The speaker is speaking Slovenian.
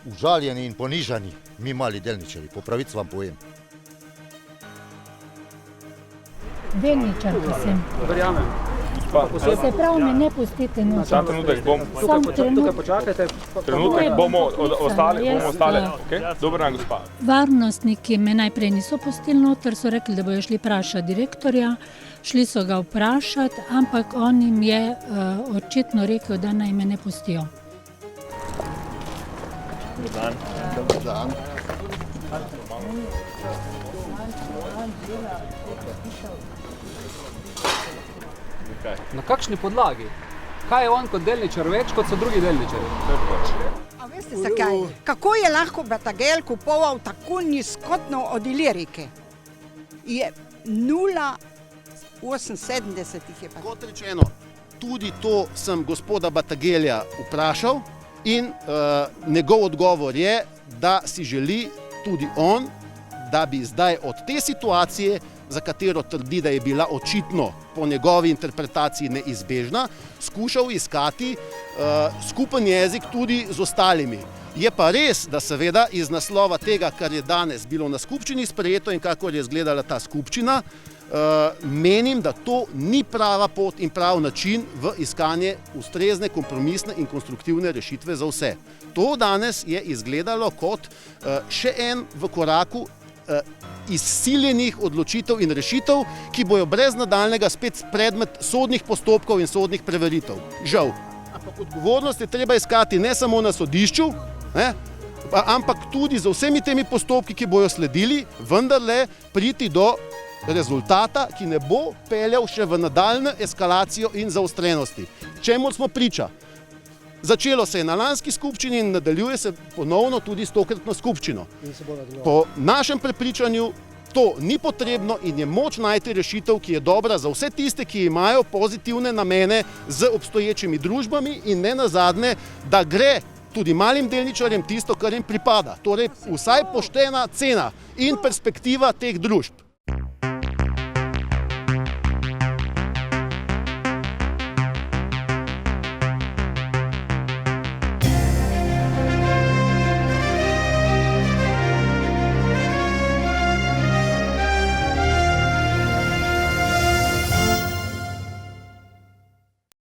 užaljeni in ponižani, mi mali delničarji, po pravici vam povem. Delničarka sem. Verjamem. Se pravi, me ne pustite noč. Sam trenutek bom. Tukaj počakajte. Trenutek bomo ostali. Jaz, Dober dan, gospa. Varnostniki me najprej niso pustili noter, so rekli, da bojo šli vprašati direktorja. Šli so ga vprašati, ampak on jim je očitno rekel, da naj me ne pustijo. Dobar dan. Na kakšni podlagi? Kaj je on kot delničar več, kot so drugi delničari? A veste zakaj? Kako je lahko Batagel kupoval tako nizkotno od Ilirike? Je 0,78 jih je pa. Kot rečeno, tudi to sem gospoda Batagelja vprašal in njegov odgovor je, da si želi tudi on, da bi zdaj od te situacije, za katero trdi, da je bila očitno po njegovi interpretaciji neizbežna, skušal iskati skupen jezik tudi z ostalimi. Je pa res, da seveda iz naslova tega, kar je danes bilo na skupščini sprejeto in kakor je izgledala ta skupščina, menim, da to ni prava pot in prav način v iskanje ustrezne, kompromisne in konstruktivne rešitve za vse. To danes je izgledalo kot še en v koraku izsiljenih odločitev in rešitev, ki bojo brez nadaljnega spet predmet sodnih postopkov in sodnih preveritev. Žal. Ampak odgovornost je treba iskati ne samo na sodišču, ampak tudi za vsemi temi postopki, ki bojo sledili, vendarle priti do rezultata, ki ne bo peljal še v nadaljnjo eskalacijo in zaostrenosti. Čemu smo priča? Začelo se je na lanski skupščini in nadaljuje se ponovno tudi s tokratno skupščino. Po našem prepričanju to ni potrebno in je moč najti rešitev, ki je dobra za vse tiste, ki imajo pozitivne namene z obstoječimi družbami in ne nazadnje, da gre tudi malim delničarjem tisto, kar jim pripada. Torej vsaj poštena cena in perspektiva teh družb.